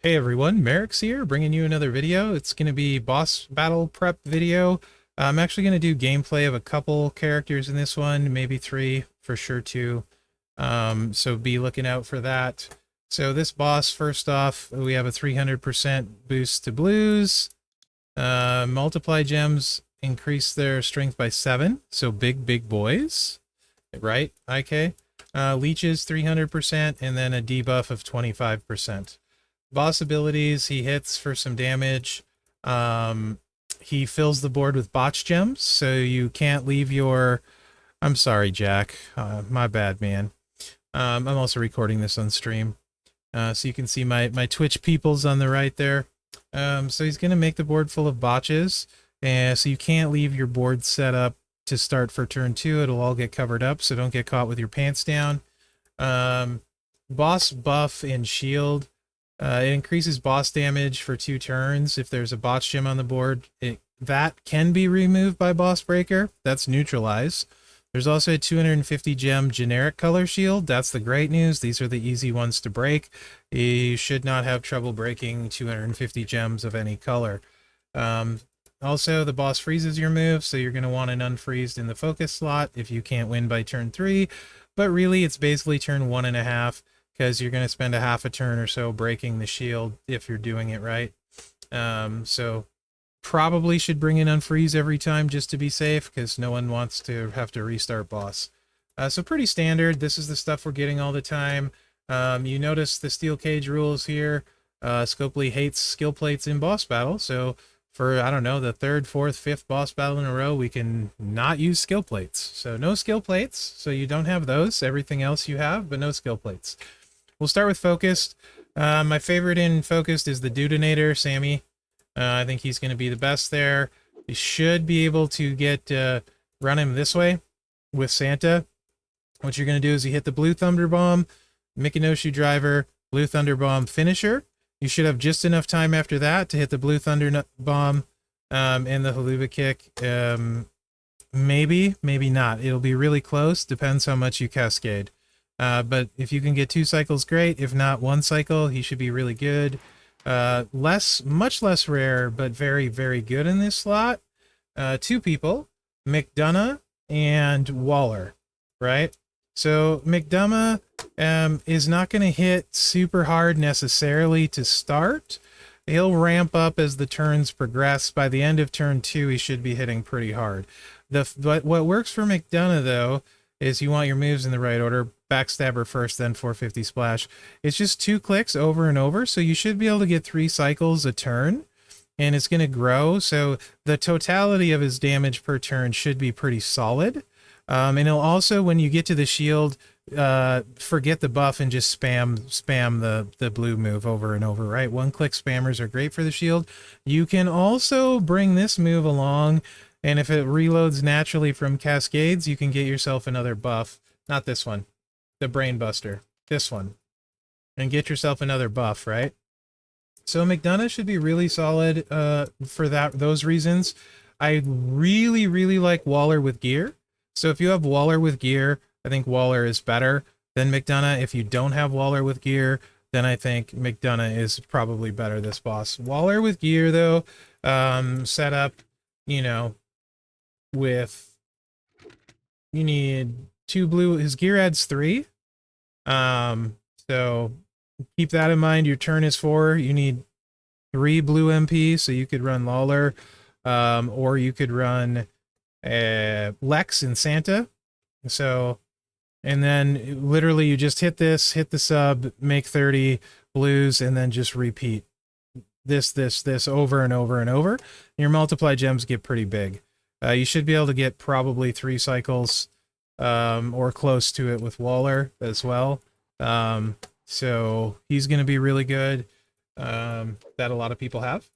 Hey everyone, Mherex here, bringing you another video. It's going to be boss battle prep video. I'm actually going to do gameplay of a couple characters in this one, maybe three, for sure two. So be looking out for that. So this boss, first off, we have a 300% boost to blues. Multiply gems increase their strength by 7, so big boys, right, IK? Leeches 300%, and then a debuff of 25%. Boss abilities, he hits for some damage. He fills the board with botch gems, so you can't leave your... I'm sorry, Jack. My bad, man. I'm also recording this on stream. So you can see my Twitch peoples on the right there. So he's going to make the board full of botches, and so you can't leave your board set up to start for turn 2. It'll all get covered up, so don't get caught with your pants down. Boss buff and shield. It increases boss damage for 2 turns if there's a botch gem on the board. That can be removed by boss breaker. That's neutralize. There's also a 250 gem generic color shield. That's the great news. These are the easy ones to break. You should not have trouble breaking 250 gems of any color. Also, the boss freezes your move, so you're going to want an unfreezed in the focus slot if you can't win by turn 3. But really, it's basically turn 1.5. Because you're going to spend a half a turn or so breaking the shield if you're doing it right. So probably should bring in unfreeze every time just to be safe, because no one wants to have to restart boss. So pretty standard. This is the stuff we're getting all the time. You notice the steel cage rules here. Scopely hates skill plates in boss battle, so for, I don't know, the 3rd, 4th, 5th boss battle in a row, we can not use skill plates. So no skill plates, so you don't have those. Everything else you have, but no skill plates. We'll start with Focused. My favorite in Focused is the Dudinator, Sammy. I think he's going to be the best there. You should be able to get run him this way with Santa. What you're going to do is you hit the Blue Thunder Bomb, Mikanoshu Driver, Blue Thunder Bomb Finisher. You should have just enough time after that to hit the Blue Thunder Bomb and the Haluva Kick. Maybe not. It'll be really close. Depends how much you cascade. But if you can get 2 cycles, great. If not 1 cycle, he should be really good. Much less rare, but very, very good in this slot. 2 people, McDonough and Waller, right? So McDonough is not going to hit super hard necessarily to start. He'll ramp up as the turns progress. By the end of turn 2, he should be hitting pretty hard. But what works for McDonough, though, is you want your moves in the right order. Backstabber first, then 450 splash. It's just 2 clicks over and over, so you should be able to get 3 cycles a turn, and it's going to grow. So the totality of his damage per turn should be pretty solid. And he'll also, when you get to the shield, forget the buff and just spam the blue move over and over, right? 1-click spammers are great for the shield. You can also bring this move along, and if it reloads naturally from cascades, you can get yourself another buff. Not this one, the Brain Buster, this one, and get yourself another buff, right? So McDonough should be really solid for those reasons. I really like Waller with gear. So if you have Waller with gear, I think Waller is better than McDonough. If you don't have Waller with gear, then I think McDonough is probably better this boss. Waller with gear, though, set up, you know, with... You need 2 blue. His gear adds 3. So keep that in mind. Your turn is 4. You need 3 blue MP, so you could run Lawler, or you could run Lex and Santa. So, and then literally you just hit this, hit the sub, make 30 blues, and then just repeat this over and over and over. Your multiply gems get pretty big. You should be able to get probably 3 cycles or close to it with Waller as well. So he's going to be really good, that a lot of people have.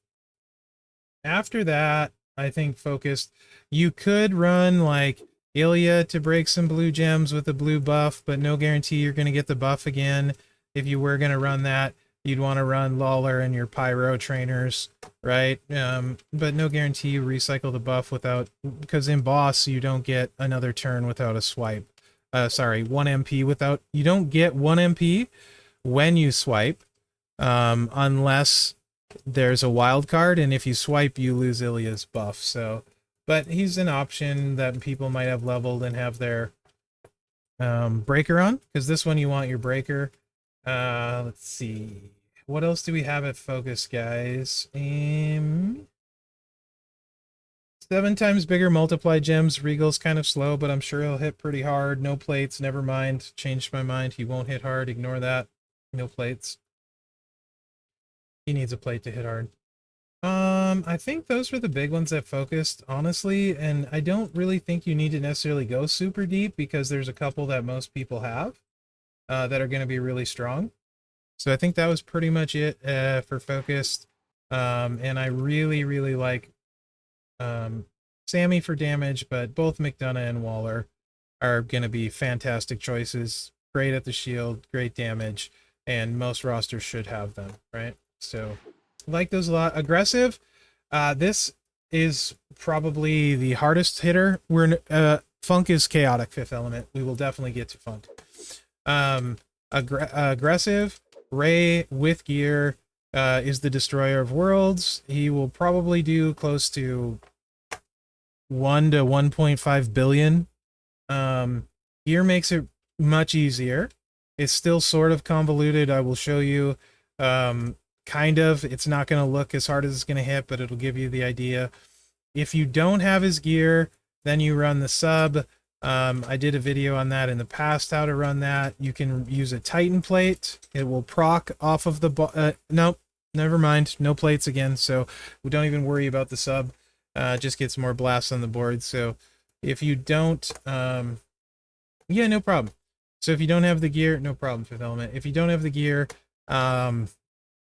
After that, I think Focused, you could run like Ilya to break some blue gems with a blue buff, but no guarantee you're going to get the buff again. If you were going to run that, you'd want to run Lawler and your Pyro trainers, right? But no guarantee you recycle the buff without, because in boss you don't get another turn without a swipe. 1 MP without, you don't get 1 MP when you swipe. unless there's a wild card, and if you swipe, you lose Ilya's buff. So, but he's an option that people might have leveled and have their breaker on, because this one you want your breaker. Let's see. What else do we have at focus, guys? 7 times bigger multiply gems. Regal's kind of slow, but I'm sure he'll hit pretty hard. No plates, never mind. Changed my mind. He won't hit hard. Ignore that. No plates. He needs a plate to hit hard. I think those were the big ones that focused, honestly, and I don't really think you need to necessarily go super deep because there's a couple that most people have that are going to be really strong. So I think that was pretty much it for focused. And I really, really like Sammy for damage, but both McDonough and Waller are going to be fantastic choices. Great at the shield, great damage, and most rosters should have them, right? So like those a lot. Aggressive, this is probably the hardest hitter. Funk is chaotic 5th element. We will definitely get to Funk. Aggressive, Ray with gear is the destroyer of worlds. He will probably do close to 1 to 1.5 billion. Gear makes it much easier. It's still sort of convoluted. I will show you. Kind of. It's not going to look as hard as it's going to hit, but it'll give you the idea. If you don't have his gear, then you run the sub. I did a video on that in the past, how to run that. You can use a Titan plate. It will proc off of the... nope, never mind. No plates again, so we don't even worry about the sub. Just gets more blasts on the board. So if you don't... yeah, no problem. So if you don't have the gear, no problem, 5th element. If you don't have the gear...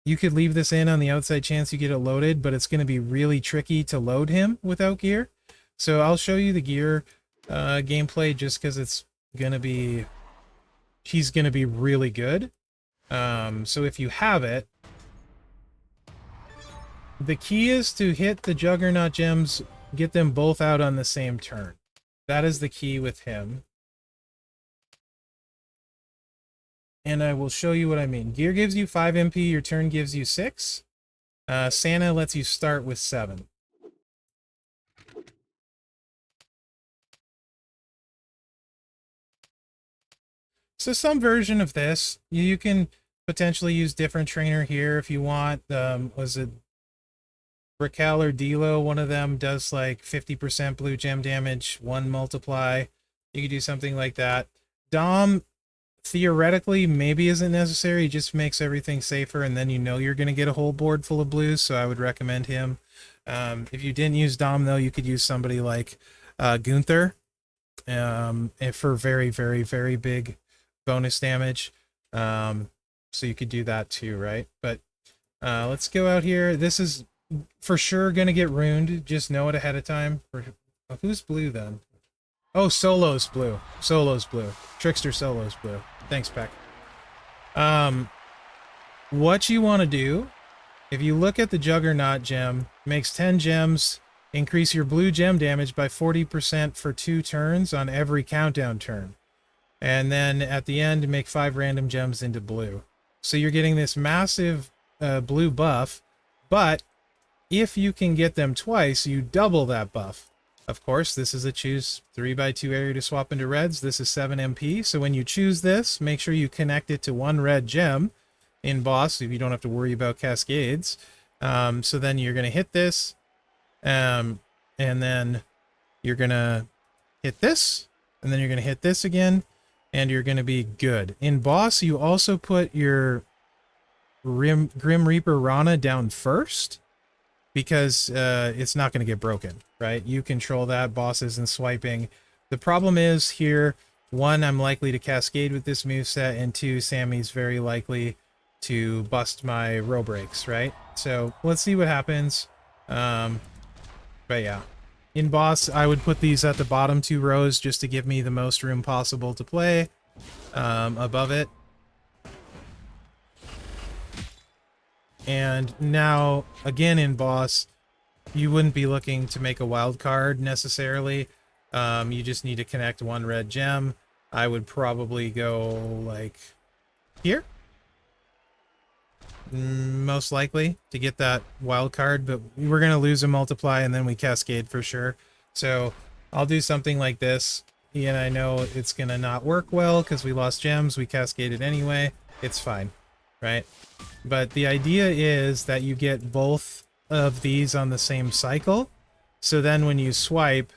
you could leave this in on the outside chance you get it loaded, but it's going to be really tricky to load him without gear. So I'll show you the gear gameplay just because it's going to be... he's going to be really good. So if you have it, the key is to hit the Juggernaut gems, get them both out on the same turn. That is the key with him. And I will show you what I mean. Gear gives you 5 MP, your turn gives you 6. Santa lets you start with 7. So some version of this, you can potentially use different trainer here if you want. Was it Raquel or Dilo? One of them does like 50% blue gem damage, 1 multiply. You could do something like that. Dom theoretically maybe isn't necessary. It just makes everything safer, and then you know you're going to get a whole board full of blues, so I would recommend him. If you didn't use Dom, though, you could use somebody like Gunther for very, very, very big bonus damage. So you could do that too, right? But let's go out here. This is for sure going to get ruined. Just know it ahead of time. Who's blue, then? Oh, Solo's blue. Solo's blue. Trickster Solo's blue. Thanks, Peck. What you want to do, if you look at the Juggernaut gem, makes 10 gems, increase your blue gem damage by 40% for 2 turns on every countdown turn. And then at the end, make 5 random gems into blue. So you're getting this massive blue buff, but if you can get them twice, you double that buff. Of course, this is a choose 3x2 area to swap into reds. This is 7 MP. So when you choose this, make sure you connect it to 1 red gem in boss, so you don't have to worry about cascades. So then you're going to hit this, and then you're going to hit this, and then you're going to hit this again, and you're going to be good. In boss, you also put your Grim Reaper Rana down first, because it's not going to get broken, right? You control that. Boss isn't swiping. The problem is here, 1, I'm likely to cascade with this moveset, and 2, Sammy's very likely to bust my row breaks, right? So let's see what happens. But yeah, in boss, I would put these at the bottom 2 rows just to give me the most room possible to play above it. And now, again in boss, you wouldn't be looking to make a wild card necessarily. You just need to connect 1 red gem. I would probably go like here. most likely, to get that wild card, but we're going to lose a multiply and then we cascade for sure. So I'll do something like this. And I know it's going to not work well because we lost gems. We cascaded anyway. It's fine, right? But the idea is that you get both of these on the same cycle. So then when you swipe,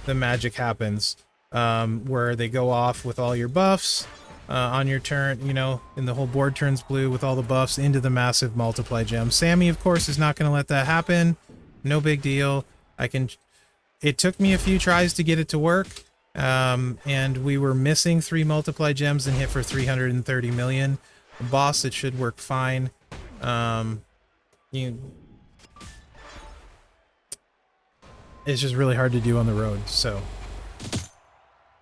the magic happens, where they go off with all your buffs on your turn, you know, and the whole board turns blue with all the buffs into the massive multiply gem. Sammy, of course, is not going to let that happen. No big deal. It took me a few tries to get it to work. And we were missing 3 multiply gems and hit for 330 million. Boss, it should work fine. It's just really hard to do on the road, so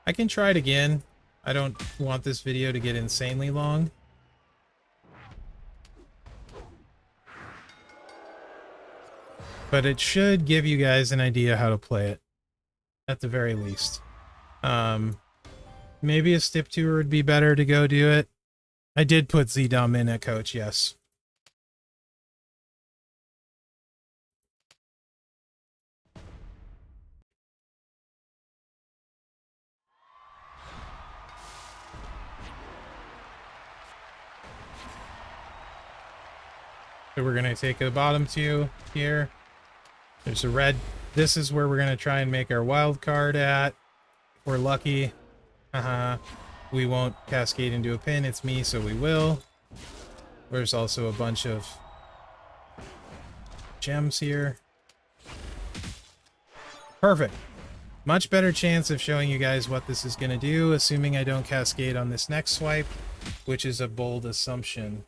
I can try it again. I don't want this video to get insanely long. But it should give you guys an idea how to play it, at the very least. Maybe a stip tour would be better to go do it. I did put Z-Dom in at coach, yes. So we're going to take the bottom 2 here. There's a red. This is where we're going to try and make our wild card at. If we're lucky. We won't cascade into a pin. It's me, so we will. There's also a bunch of gems here. Perfect. Much better chance of showing you guys what this is going to do, assuming I don't cascade on this next swipe, which is a bold assumption.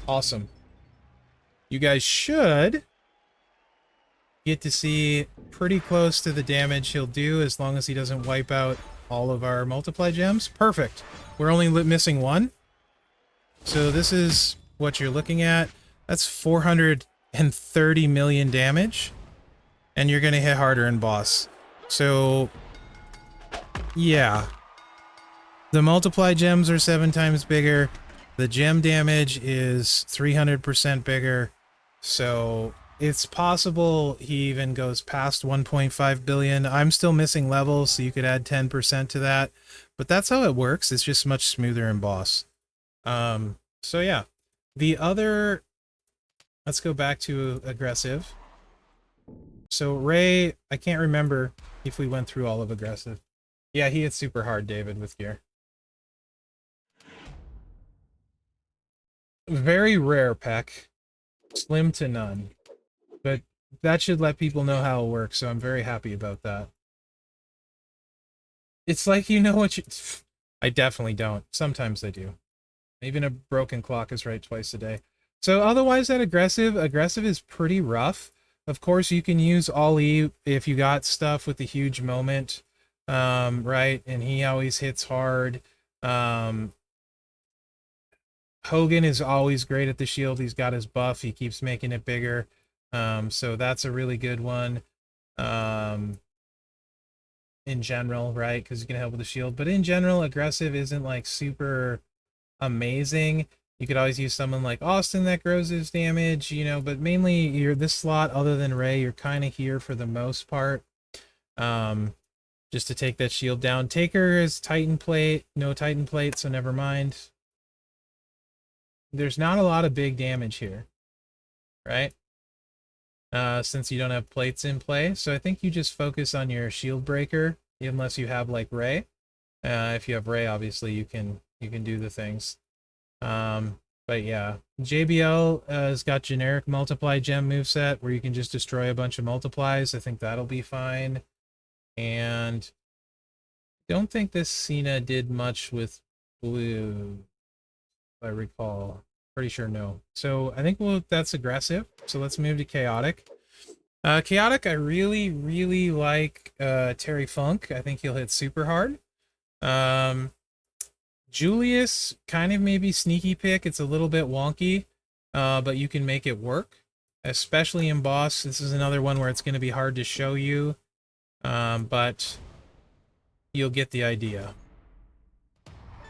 Awesome. You guys should get to see pretty close to the damage he'll do as long as he doesn't wipe out all of our multiply gems. Perfect. We're only missing 1. So this is what you're looking at. That's 430 million damage. And you're going to hit harder in boss. So, yeah. The multiply gems are 7 times bigger. The gem damage is 300% bigger. So it's possible he even goes past 1.5 billion. I'm still missing levels, so you could add 10% to that. But that's how it works. It's just much smoother in boss. So yeah. The other... Let's go back to aggressive. So Ray, I can't remember if we went through all of aggressive. Yeah, he hits super hard, David, with gear. Very rare, Peck. Slim to none. But that should let people know how it works, so I'm very happy about that. It's like you know what you... I definitely don't. Sometimes I do. Even a broken clock is right twice a day. So otherwise that aggressive is pretty rough. Of course, you can use Ali if you got stuff with the huge moment, right? And he always hits hard. Hogan is always great at the shield. He's got his buff. He keeps making it bigger. So that's a really good one. In general, right? Because you can help with the shield. But in general, aggressive isn't like super amazing. You could always use someone like Austin that grows his damage, you know, but mainly you're this slot, other than Ray, you're kind of here for the most part. Just to take that shield down. Taker is Titan plate, no Titan plate, so never mind. There's not a lot of big damage here, right? Since you don't have plates in play. So I think you just focus on your shield breaker, unless you have like Ray. If you have Ray, obviously you can do the things. But yeah, JBL has got generic multiply gem moveset where you can just destroy a bunch of multiplies. I think that'll be fine. And don't think this Cena did much with blue, if I recall. Pretty sure no. So I think that's aggressive. So let's move to chaotic. Chaotic, I really, really like Terry Funk. I think he'll hit super hard. Julius, kind of maybe sneaky pick. It's a little bit wonky, but you can make it work, especially in boss. This is another one where it's going to be hard to show you, but you'll get the idea.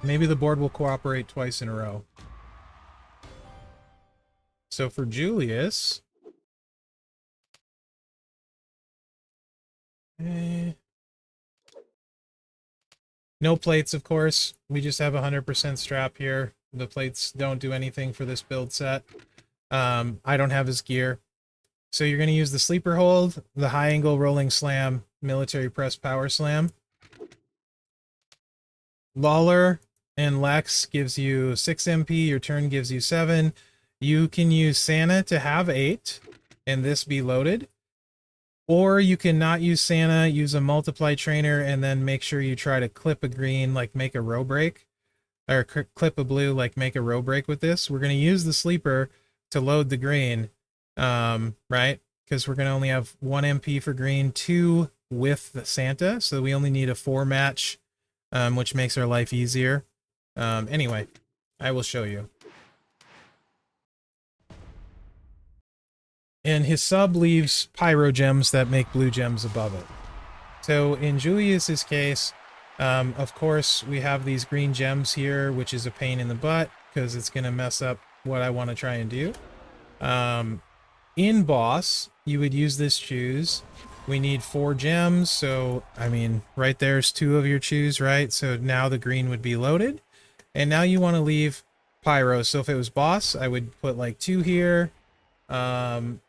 Maybe the board will cooperate twice in a row. So for Julius... no plates, of course. We just have 100% strap here. The plates don't do anything for this build set. I don't have his gear. So you're going to use the sleeper hold, the high angle rolling slam, military press power slam. Lawler and Lex gives you 6 MP, your turn gives you 7. You can use Santa to have 8, and this be loaded. Or you can not use Santa, use a multiply trainer, and then make sure you try to clip a green, like make a row break. Or clip a blue, like make a row break with this. We're going to use the sleeper to load the green, right? Because we're going to only have 1 MP for green, 2 with the Santa. So we only need a 4 match, which makes our life easier. Anyway, I will show you. And his sub leaves pyro gems that make blue gems above it. So in Julius's case, of course, we have these green gems here, which is a pain in the butt because it's going to mess up what I want to try and do. In boss, you would use this choose. We need 4 gems, so, I mean, right there's 2 of your choose, right? So now the green would be loaded. And now you want to leave pyro. So if it was boss, I would put like 2 here, 1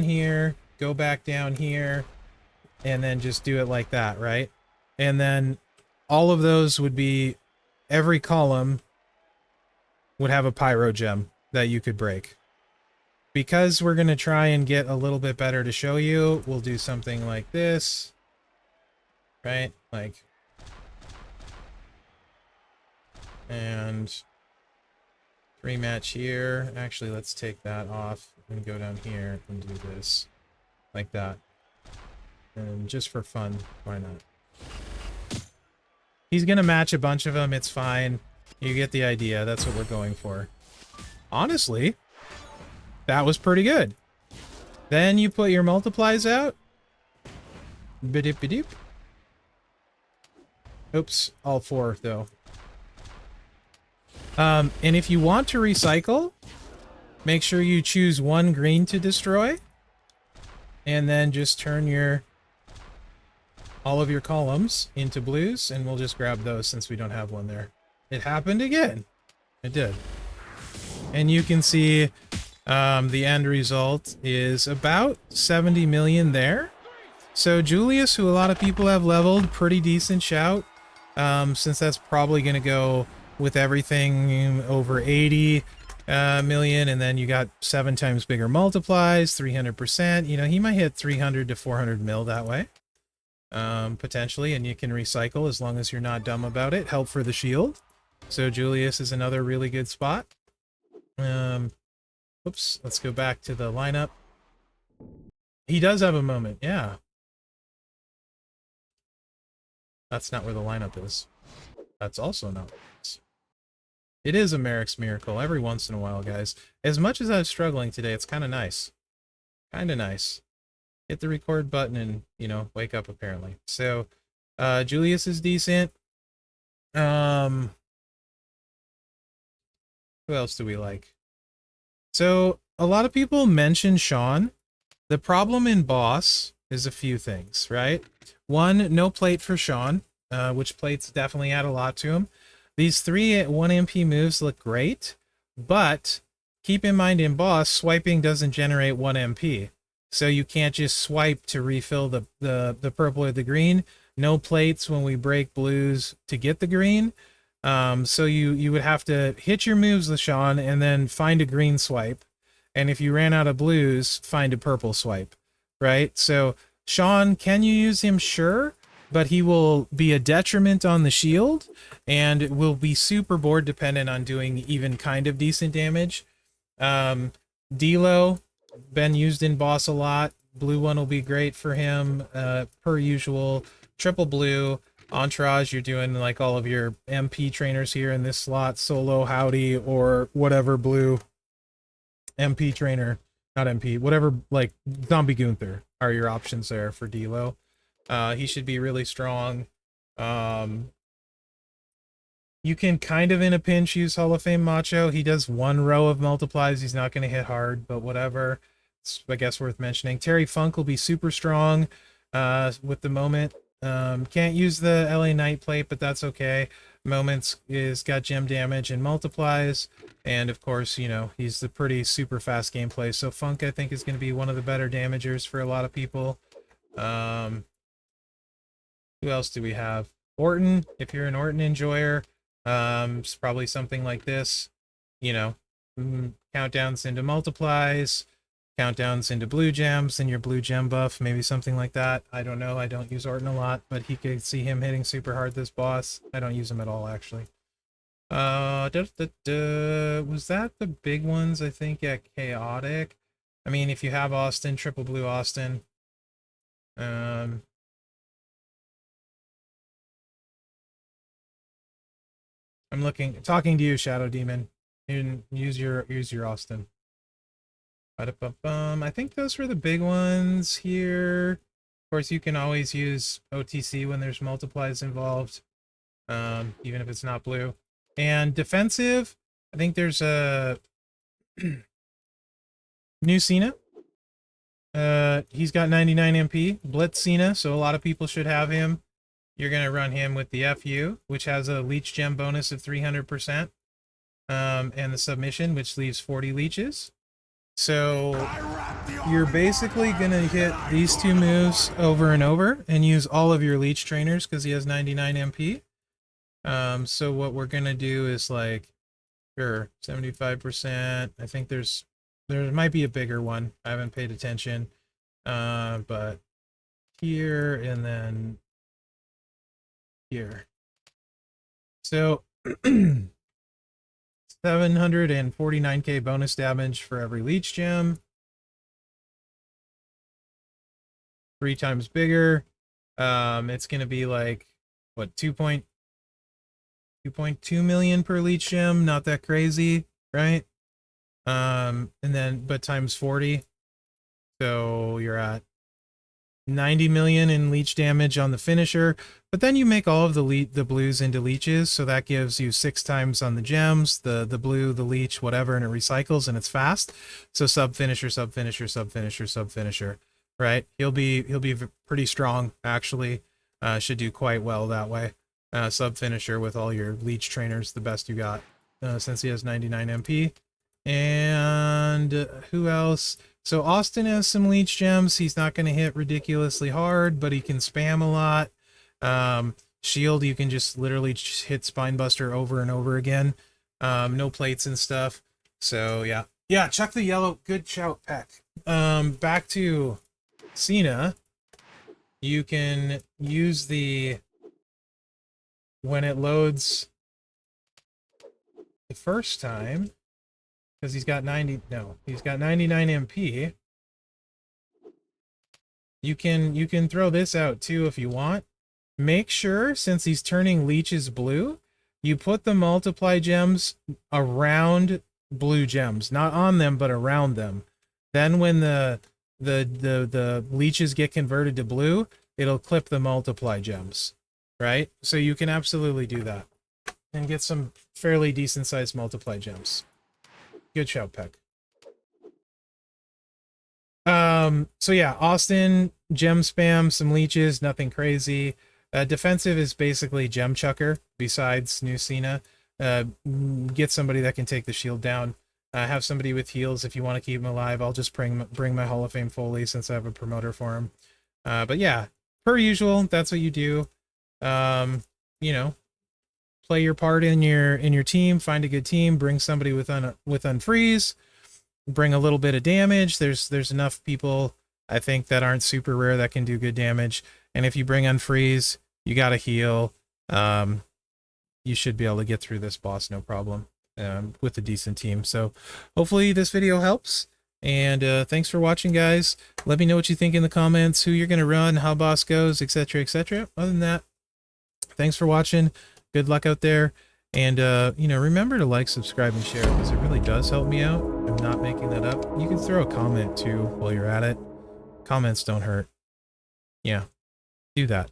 here, go back down here, and then just do it like that, right? And then all of those would be, every column would have a pyro gem that you could break. Because we're going to try and get a little bit better to show you, we'll do something like this, right? Like, and 3 match here. Actually, let's take that off and go down here and do this like that. And just for fun, why not? He's gonna match a bunch of them, it's fine. You get the idea, that's what we're going for. Honestly, that was pretty good. Then you put your multiplies out. Bidip-bidip. Oops, all 4 though. And if you want to recycle, make sure you choose 1 green to destroy. And then just turn all of your columns into blues, and we'll just grab those since we don't have one there. It happened again. It did. And you can see the end result is about 70 million there. So Julius, who a lot of people have leveled, pretty decent shout. Since that's probably going to go with everything over 80 million, and then you got 7 times bigger multiplies, 300%. You know, he might hit 300 to 400 mil that way. Potentially, and you can recycle as long as you're not dumb about it. Help for the shield. So Julius is another really good spot. Oops, let's go back to the lineup. He does have a moment, yeah. That's not where the lineup is. That's also not where it is. It is a Mherex miracle every once in a while, guys. As much as I was struggling today, it's kind of nice. Kind of nice. Hit the record button and, you know, wake up apparently. So, Julius is decent. Who else do we like? So, a lot of people mention Sean. The problem in boss is a few things, right? 1, no plate for Sean, which plates definitely add a lot to him. These 3 1 MP moves look great, but keep in mind in boss, swiping doesn't generate 1 MP. So you can't just swipe to refill the purple or the green. No plates when we break blues to get the green. So you would have to hit your moves, LaShawn, and then find a green swipe. And if you ran out of blues, find a purple swipe, right? So Sean, can you use him? Sure, but he will be a detriment on the shield and will be super board dependent on doing even kind of decent damage. Delo, been used in boss a lot. Blue one will be great for him, per usual. Triple blue. Entourage, you're doing like all of your MP trainers here in this slot. Solo, Howdy, or whatever blue MP trainer. Not MP, whatever, like Zombie Gunther are your options there for Delo. He should be really strong. You can kind of in a pinch use Hall of Fame Macho. He does 1 row of multiplies. He's not going to hit hard, but whatever. It's, I guess, worth mentioning. Terry Funk will be super strong with the Moment. Can't use the LA Knight plate, but that's okay. Moments is got gem damage and multiplies. And of course, you know, he's the pretty super fast gameplay. So Funk, I think, is going to be one of the better damagers for a lot of people. Who else do we have? Orton, if you're an Orton enjoyer. It's probably something like this, you know, countdowns into multiplies, countdowns into blue gems, and your blue gem buff, maybe something like that. I don't know. I don't use Orton a lot, but he could see him hitting super hard this boss. I don't use him at all, actually. Was that the big ones? I think at Chaotic. I mean, if you have Austin, triple blue Austin. I'm talking to you, Shadow Demon. You can use your Austin. I think those were the big ones here. Of course, you can always use OTC when there's multiplies involved, even if it's not blue. And defensive, I think there's a new Cena. He's got 99 MP, Blitz Cena, so a lot of people should have him. You're going to run him with the FU, which has a leech gem bonus of 300%, and the submission, which leaves 40 leeches. So you're basically going to hit these 2 moves over and over and use all of your leech trainers because he has 99 MP. So what we're going to do is like, sure, 75%. I think there might be a bigger one. I haven't paid attention. But here and then here. So 749k bonus damage for every leech gem. 3 times bigger. It's going to be like, what, 2.2 million per leech gem. Not that crazy, right? And then, but times 40. So you're at 90 million in leech damage on the finisher, but then you make all of the blues into leeches, so that gives you 6 times on the gems, the blue, the leech, whatever, and it recycles and it's fast. So sub finisher, sub finisher, sub finisher, sub finisher, right? He'll be pretty strong actually. Should do quite well that way. Sub finisher with all your leech trainers, the best you got, since he has 99 MP. And who else? So Austin has some leech gems. He's not going to hit ridiculously hard, but he can spam a lot. Shield, you can just literally just hit Spinebuster over and over again. No plates and stuff. So yeah. Yeah, chuck the yellow. Good shout, Peck. Back to Cena. You can use the, when it loads the first time, because he's got 99 MP. You can throw this out too if you want. Make sure, since he's turning leeches blue, you put the multiply gems around blue gems, not on them but around them. Then when the leeches get converted to blue, it'll clip the multiply gems, right? So you can absolutely do that and get some fairly decent sized multiply gems. Good shout, Peck. So yeah, Austin, gem spam, some leeches, nothing crazy. Defensive is basically gem chucker, besides new Cena. Get somebody that can take the shield down. Have somebody with heals if you want to keep him alive. I'll just bring my Hall of Fame Foley since I have a promoter for him. But yeah, per usual, that's what you do. You know, play your part in your team, find a good team, bring somebody with unfreeze, bring a little bit of damage. There's enough people, I think, that aren't super rare that can do good damage. And if you bring unfreeze, you gotta heal. You should be able to get through this boss no problem, with a decent team. So hopefully this video helps. And thanks for watching, guys. Let me know what you think in the comments, who you're gonna run, how boss goes, etc., etc. Other than that, thanks for watching. Good luck out there. And, you know, remember to like, subscribe, and share, because it really does help me out. I'm not making that up. You can throw a comment, too, while you're at it. Comments don't hurt. Yeah, do that.